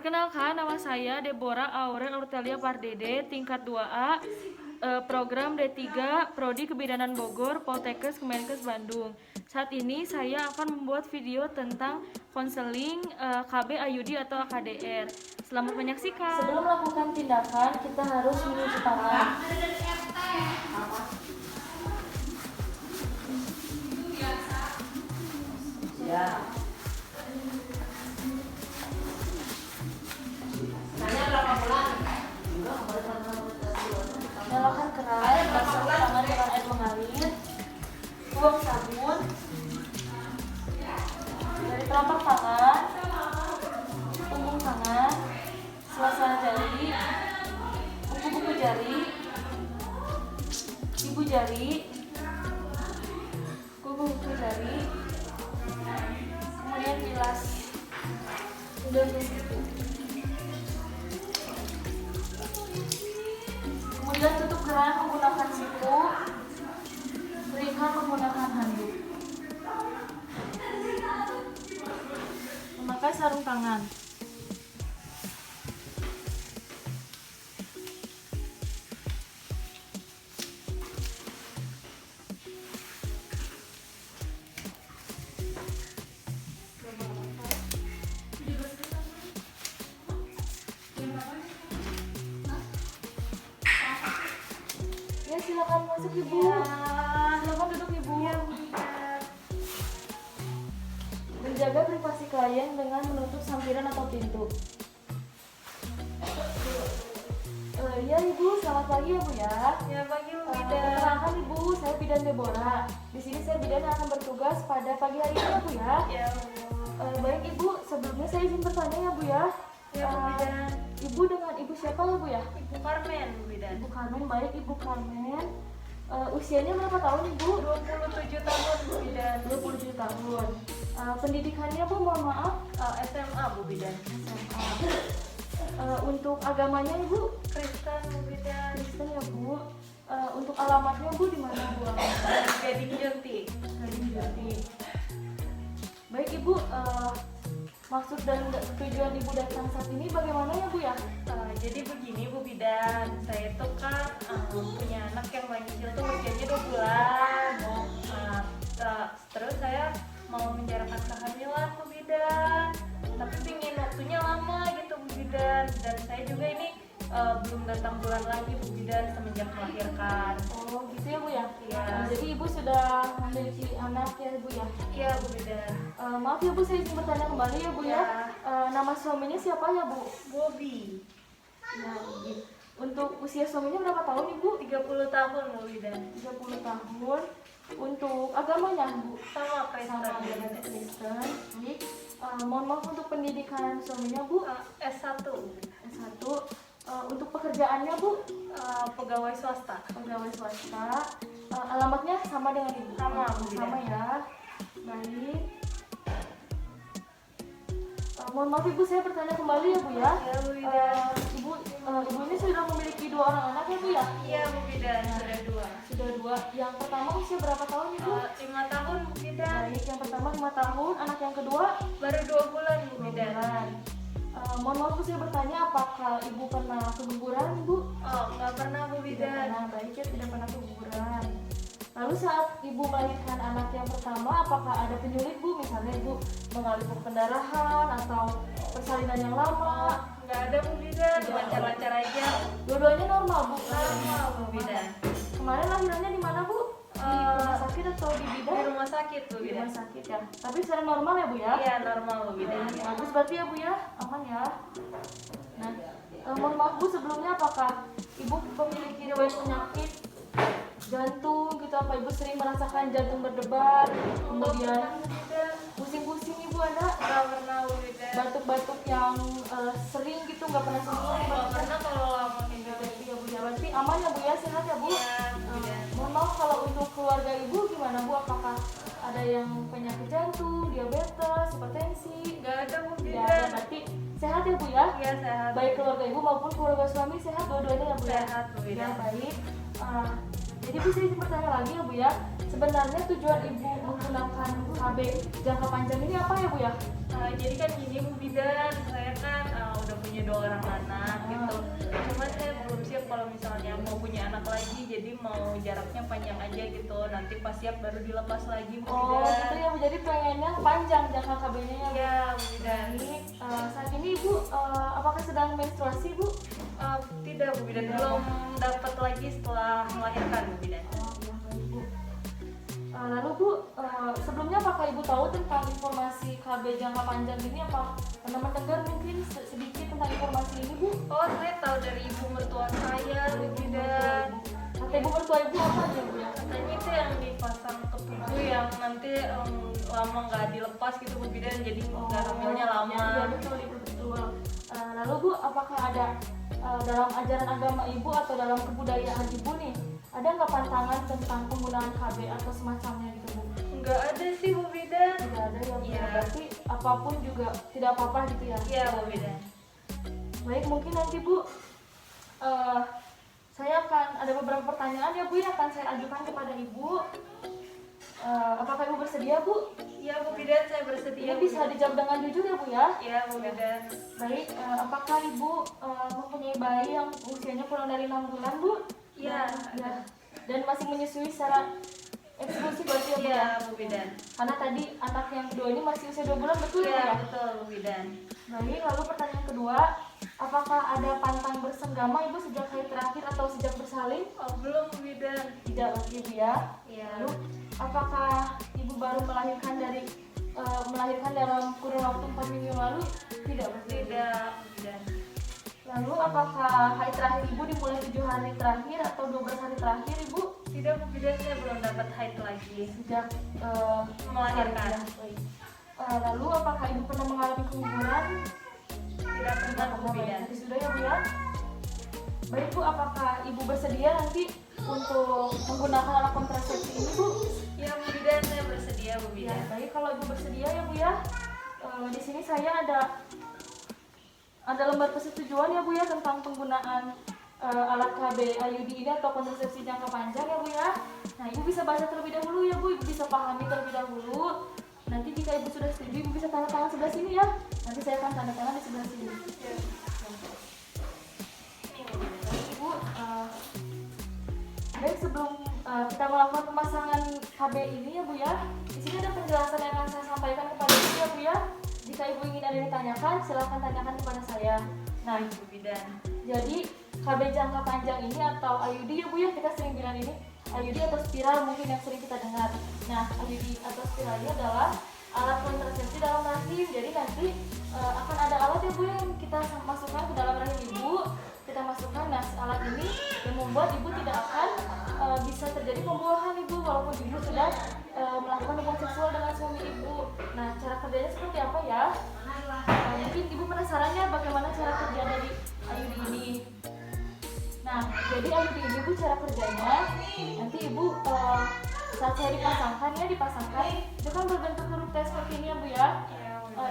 Perkenalkan, nama saya Deborah Aurel Urtelia Pardede, tingkat 2A, program D3, Prodi Kebidanan Bogor, Poltekkes Kemenkes Bandung. Saat ini saya akan membuat video tentang konseling KB Ayudi atau KDR. Selamat menyaksikan. Sebelum melakukan tindakan, kita harus mencuci tangan. Ya. Nanya berapa bulan? Nyalakan keran, basuh tangan dengan air mengalir, tuang sabun dari telapak tangan, punggung tangan, sela-sela jari, kuku-kuku jari, ibu jari, kuku-kuku jari, kemudian bilas. Kemudian tutup keran menggunakan siku, keringkan menggunakan handuk. Memakai sarung tangan. Ya, silakan masuk ibu. Silakan duduk ibu. Menjaga privasi klien dengan menutup sampiran atau pintu. Ya ibu, selamat pagi ya bu ya. Ya pagi Bu Bidan. Perkenalkan ibu, saya Bidan Deborah. Di sini saya Bidan yang akan bertugas pada pagi hari ini ya bu ya. Ya Bu. Baik ibu, sebelumnya saya izin bertanya ya bu ya. Ya Bu Bidan. Ibu dengan ibu siapa ya bu ya? Ibu Carmen Bu Bidan. Ibu Carmen, baik ibu Carmen. Usianya berapa tahun ibu? 27 tahun Bu Bidan. 27 tahun. Pendidikannya bu, mohon maaf. SMA Bu Bidan. Untuk agamanya ibu? Kristen Bu Bidan. Kristen ya bu. Untuk alamatnya bu di mana bu? Gading Jati. Gading Jati. Baik ibu, maksud dan tujuan ibu datang saat ini bagaimana ya bu ya? Jadi begini Bu Bidan, saya itu kan punya anak yang kecil tuh usianya 2 bulan. Terus saya mau menjalankan kehamilan Bu Bidan, tapi pingin waktunya lama gitu Bu Bidan. Dan saya juga ini belum datang bulan lagi Bu Bidan semenjak melahirkan. Oh gitu ya bu ya? Iya. Jadi ibu sudah memiliki anak ya bu ya? Iya Bu Bidan. Maaf ya bu, saya izin bertanya kembali ya bu ya. Nama suaminya siapa ya bu? Bobby. Ya, Ibu. Untuk usia suaminya berapa tahun ibu? 30 tahun Bu Bidan. 30 tahun. Untuk agamanya bu? Sama Kristen. Sama dengan Kristen. Baik. Mohon maaf, untuk pendidikan suaminya bu? S1. S1. Untuk pekerjaannya bu? Pegawai swasta. Pegawai swasta. Alamatnya sama dengan ibu? Sama, Bu Bidan. Sama ya. Baik. Mohon maaf ibu, saya bertanya kembali ya bu ya. Ya Bu Bidan. Ibu ini sudah memiliki 2 orang anak ya bu ya? Iya Bu Bidan, sudah 2. Sudah 2. Yang pertama usia berapa tahun ibu? 5 tahun Bu Bidan. Baik, yang pertama 5 tahun, anak yang kedua Baru 2 bulan Bu 2 Bidan. bulan. Mohon maaf bu, saya bertanya apakah ibu pernah keguguran bu? Oh, nggak pernah Bu Tidak Bidan. pernah, baik ya, tidak pernah keguguran. Lalu saat ibu melahirkan anak yang pertama, apakah ada penyulit bu? Misalnya ibu mengalami pendarahan atau persalinan yang lama? Nggak ada Bu Bidan, lancar-lancar aja. Dua-duanya normal bu? Normal Bu Bidan. Kemarin lahirannya di mana bu? Di rumah sakit atau di Di bidan? rumah sakit Bu Di Bidan. rumah sakit ya. Tapi secara normal ya bu ya? Iya normal Bu Bidan. Bagus berarti ya bu ya, aman ya. Nah, mohon maaf bu, sebelumnya apakah ibu memiliki riwayat penyakit jantung gitu? Apa ibu sering merasakan jantung berdebar, kemudian Bu Bidan. pusing-pusing ibu ada? Nggak pernah Bu Bidan. Batuk-batuk yang sering gitu, nggak pernah sembuh? Nggak pernah kalau lama Ya, berarti ya bu ya, berarti aman ya bu ya, sehat ya bu? Iya Bu Bidan. Mohon maaf, kalau untuk keluarga ibu gimana bu? Apakah ada yang penyakit jantung, diabetes, hipertensi? Nggak ada Bu Ya, Bidan. berarti sehat ya bu ya? Iya sehat. Baik keluarga ibu maupun keluarga suami sehat dua-duanya ya bu ya? Sehat Bu Ya Bidan. baik. Jadi Bu, saya izin bertanya lagi ya Bu ya. Sebenarnya tujuan Ibu menggunakan KB jangka panjang ini apa ya Bu ya? Jadi kan gini Bu Bidan, saya kan udah jadi mau jaraknya panjang aja gitu, nanti pas siap baru dilepas lagi Bu Oh Bidan. gitu ya Bu, jadi pengennya panjang jangka KB-nya ya Bu. Ya Bu Bidan. Ini saat ini Ibu apakah sedang menstruasi Bu? Tidak Bu Bidan, belum dapat lagi setelah melahirkan Bu Bidan. Oh iya baik Bu. Lalu Bu, sebelumnya apakah Ibu tahu tentang informasi KB jangka panjang ini? Apa pernah mendengar mungkin sedikit tentang informasi ini Bu? Oh, saya tahu dari ibu mertua saya Bu Bidan. Kata Ibu mertua Ibu apa aja Bu ya? Katanya itu yang dipasang ke tubuh yang nanti lama nggak dilepas gitu Bu Bidan, jadi nggak hamilnya lama. Iya betul Ibu betul. Lalu Bu, apakah ada dalam ajaran agama Ibu atau dalam kebudayaan Ibu nih, ada nggak pantangan tentang penggunaan KB atau semacamnya gitu Bu? Nggak ada sih Bu Bidan. Tidak ada ya Bu. Iya. Berarti apapun juga tidak apa-apa gitu ya? Iya Bu Bidan. Baik, mungkin nanti Bu, saya akan ada beberapa pertanyaan ya Bu yang akan saya ajukan kepada Ibu. Apakah Ibu bersedia Bu? Iya Bu Bidan, saya bersedia. Ini bisa dijawab dengan jujur ya Bu ya? Iya Bu Bidan. Baik, apakah Ibu mempunyai bayi yang usianya kurang dari 6 bulan Bu? Iya. Ya. Dan masih menyusui secara eksklusif berarti ya Bu ya? Iya Bu Bidan. Karena tadi anak yang kedua ini masih usia 2 bulan betul ya Bu Iya ya? betul Bu Bidan. Baik, lalu pertanyaan kedua, apakah ada pantang bersenggama Ibu sejak haid terakhir atau sejak bersalin? Oh belum Bu Bidan. Tidak lagi Bu ya? Iya. Lalu, apakah Ibu baru melahirkan dalam kurun waktu 4 minggu yang lalu? Tidak berarti. Tidak Bu Bidan. Lalu, apakah haid terakhir Ibu dimulai 7 hari terakhir atau 12 hari terakhir Ibu? Tidak Bu Bidan, saya belum dapat haid lagi. Sejak Melahirkan. ya, baik. Lalu, apakah Ibu pernah mengalami keguguran? Tidak pernah Bu Bidan. Jadi sudah ya Bu ya? Baik Bu, apakah Ibu bersedia nanti untuk menggunakan alat kontrasepsi ini Bu? Iya Bu Bidan, saya bersedia Bu Ya, Bidan. baik kalau Ibu bersedia ya Bu ya. Di sini saya ada lembar persetujuan ya Bu ya tentang penggunaan alat KB IUD ini atau kontrasepsi jangka panjang ya Bu ya. Nah, Ibu bisa baca terlebih dahulu ya Bu, Ibu bisa pahami terlebih dahulu. Nanti jika Ibu sudah setuju, Ibu bisa tanda tangan sebelah sini ya. Nanti saya akan tanda tangan di sebelah sini. Ibu, baik sebelum kita melakukan pemasangan KB ini ya Bu ya, di sini ada penjelasan yang akan saya sampaikan kepada Ibu ya Bu ya. Jika Ibu ingin ada yang ditanyakan, silakan tanyakan kepada saya. Nah, Bu Bidan. jadi KB jangka panjang ini atau IUD ya Bu ya, kita sering bilang ini IUD atau spiral mungkin yang sering kita dengar. Nah, IUD atau spiral ini adalah alat kontrasepsi dalam rahim. Jadi nanti akan ada alat ya Bu yang kita masukkan ke dalam rahim Ibu. Kita masukkan, nah alat ini yang membuat Ibu tidak akan bisa terjadi pembuahan Ibu walaupun Ibu sudah melakukan hubungan seksual dengan suami Ibu. Nah, cara kerjanya seperti apa ya? Mungkin Ibu penasaran ya bagaimana cara kerja dari IUD ini. Nah, jadi IUD ini Bu cara kerjanya nanti Ibu saat saya dipasangkan itu kan berbentuk huruf T seperti ini ya Bu ya.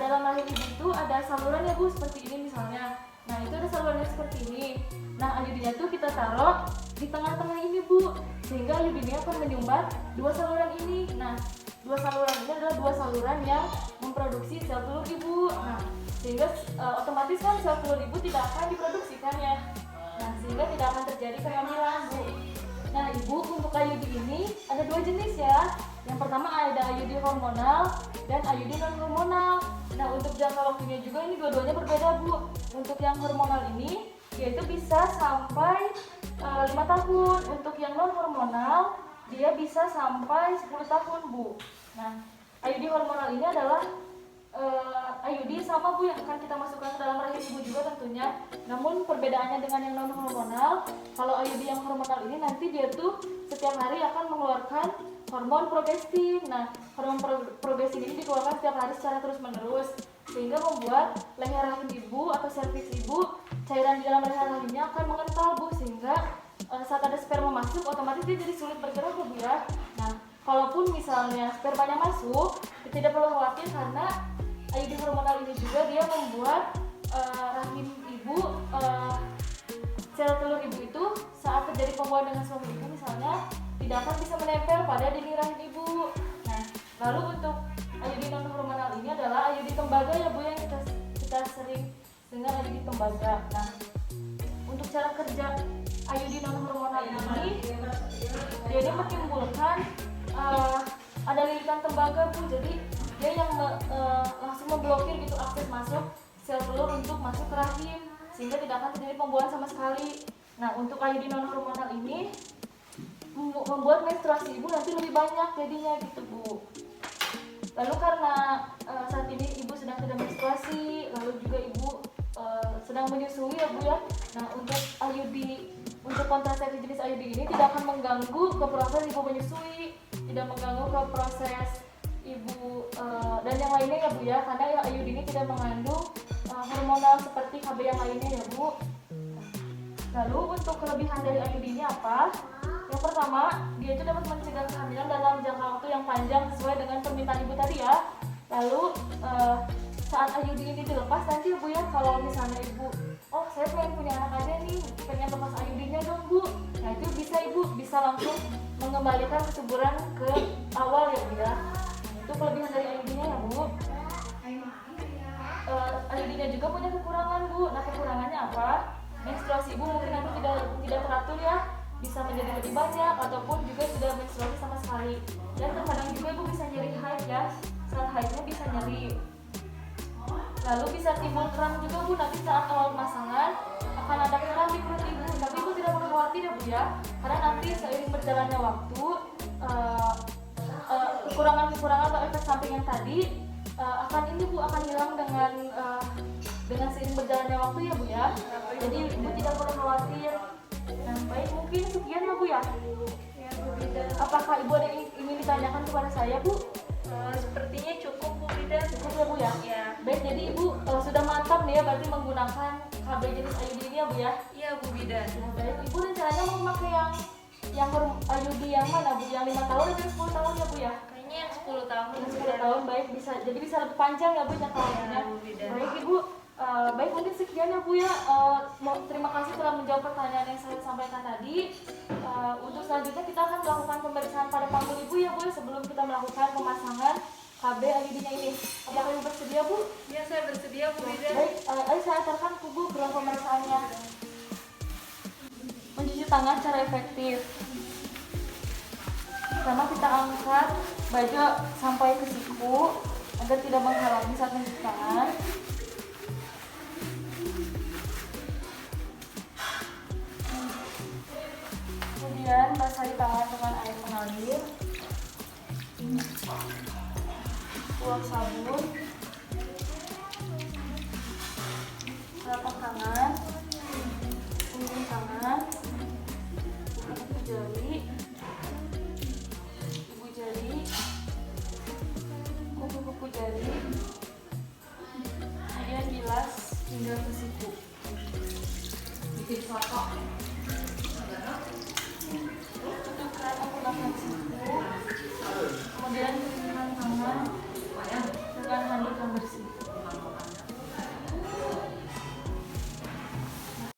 Dalam rahim Ibu itu ada saluran ya Bu seperti ini misalnya. Nah, itu ada salurannya seperti ini. Nah, IUD-nya tuh kita taruh di tengah-tengah ini Bu, sehingga IUD-nya akan menyumbat dua saluran ini. Nah, dua saluran ini adalah dua saluran yang memproduksi sel telur Ibu. Nah, sehingga otomatis kan sel telur Ibu tidak akan diproduksikan ya. Nah, sehingga tidak akan terjadi kehamilan Bu. Nah, Ibu untuk IUD ini ada dua jenis ya. Yang pertama ada IUD hormonal dan IUD non hormonal. Nah, untuk jangka waktunya juga ini dua-duanya berbeda Bu. Untuk yang hormonal ini yaitu bisa sampai 5 tahun. Untuk yang non hormonal dia bisa sampai 10 tahun Bu. Nah, IUD hormonal ini adalah IUD sama Bu yang akan kita masukkan ke dalam rahim Ibu juga tentunya. Namun perbedaannya dengan yang non hormonal, kalau IUD yang hormonal ini nanti dia tuh setiap hari akan mengeluarkan hormon progestin. Nah, hormon progestin ini dikeluarkan setiap hari secara terus-menerus sehingga membuat leher rahim Ibu atau serviks Ibu, cairan di dalam leher rahimnya akan mengental Bu, sehingga saat ada sperma masuk otomatis dia jadi sulit bergerak Bu ya. Nah, kalaupun misalnya spermanya masuk, tidak perlu khawatir karena IUD hormonal ini juga dia membuat rahim Ibu, sel telur Ibu itu saat terjadi pembuahan dengan suami Ibu misalnya tidak akan bisa menempel pada dinding rahim Ibu. Nah, lalu untuk IUD non hormonal ini adalah IUD tembaga ya Bu yang kita sering dengar IUD tembaga. Nah, untuk cara kerja iodine non hormonal ini dia ini menimbulkan ada lilitan tembaga Bu, jadi dia yang langsung memblokir gitu akses masuk sel telur untuk masuk ke rahim sehingga tidak akan terjadi pembuahan sama sekali. Nah, untuk iodine non hormonal ini membuat menstruasi ibu nanti lebih banyak jadinya gitu Bu. Lalu karena saat ini ibu sedang tidak menstruasi, lalu juga ibu sedang menyusui ya Bu ya. Nah, untuk kontrasepsi jenis IUD ini tidak akan mengganggu ke proses ibu menyusui, tidak mengganggu ke proses ibu dan yang lainnya ya Bu ya, karena ya IUD ini tidak mengandung hormonal seperti KB yang lainnya ya Bu. Lalu untuk kelebihan dari IUD ini apa? Yang pertama, dia itu dapat mencegah kehamilan dalam jangka waktu yang panjang sesuai dengan permintaan ibu tadi ya. Lalu saat IUD ini dilepas nanti Bu ya, kalau misalnya ibu, oh saya pengen punya anak aja nih, pengen lepas IUD-nya dong Bu. Nah itu bisa ibu bisa langsung mengembalikan kesuburan ke awal ya Bu ya. Nah, itu kelebihan dari IUD-nya ya Bu. IUD-nya juga punya kekurangan Bu. Nah kekurangannya apa? Menstruasi ibu mungkin nanti tidak teratur ya, bisa menjadi lebih banyak ataupun juga tidak menstruasi sama sekali. Dan terkadang juga ibu bisa nyeri haid ya, saat haidnya bisa nyeri. Lalu bisa timbul kram juga Bu, nanti saat awal pemasangan akan ada kram di perut ibu. Tapi ibu tidak perlu khawatir ya Bu ya, karena nanti seiring berjalannya waktu kekurangan-kekurangan atau efek samping yang tadi akan hilang dengan seiring berjalannya waktu ya Bu ya. Jadi ibu tidak perlu khawatir. Nah baik, mungkin sekian ya Bu ya. Ya Bu Bidan. Apakah ibu ada yang ingin ditanyakan kepada saya Bu? Sepertinya cukup Bu Bidan. Cukup ya Bu ya? Ya. Baik, jadi ibu sudah mantap nih ya berarti menggunakan KB jenis IUD ini ya Bu ya? Iya Bu Bidan. Ya, baik, ibu rencananya mau memakai yang IUD yang mana Bu? Yang 5 tahun atau 10 tahun ya Bu ya? Kayaknya yang 10 tahun. Yang 10 tahun, baik, jadi bisa lebih panjang ya Bu jangka waktunya. Bu Bidan. Baik Ibu, baik mungkin sekian ya Bu ya. Terima kasih telah menjawab pertanyaan yang saya sampaikan tadi. Untuk selanjutnya kita akan melakukan pemeriksaan pada panggul Ibu ya Bu sebelum kita melakukan pemasangan KB IUD-nya ini. Apakah Ibu bersedia Bu? Ya saya bersedia Bu Bidan. Baik, ayo saya aturkan ke Bu ruang pemeriksaannya. Mencuci tangan secara efektif. Pertama kita angkat baju sampai ke siku agar tidak menghalangi saat mencuci tangan. Kemudian basahi tangan dengan air mengalir. Tuang sabun. Telapak tangan, ujung tangan, kuku jari, ibu jari, kuku jari, kemudian bilas hingga ke siku. Bikin foto. Tutup keran menggunakan siku, kemudian keringkan tangan dengan handuk yang bersih.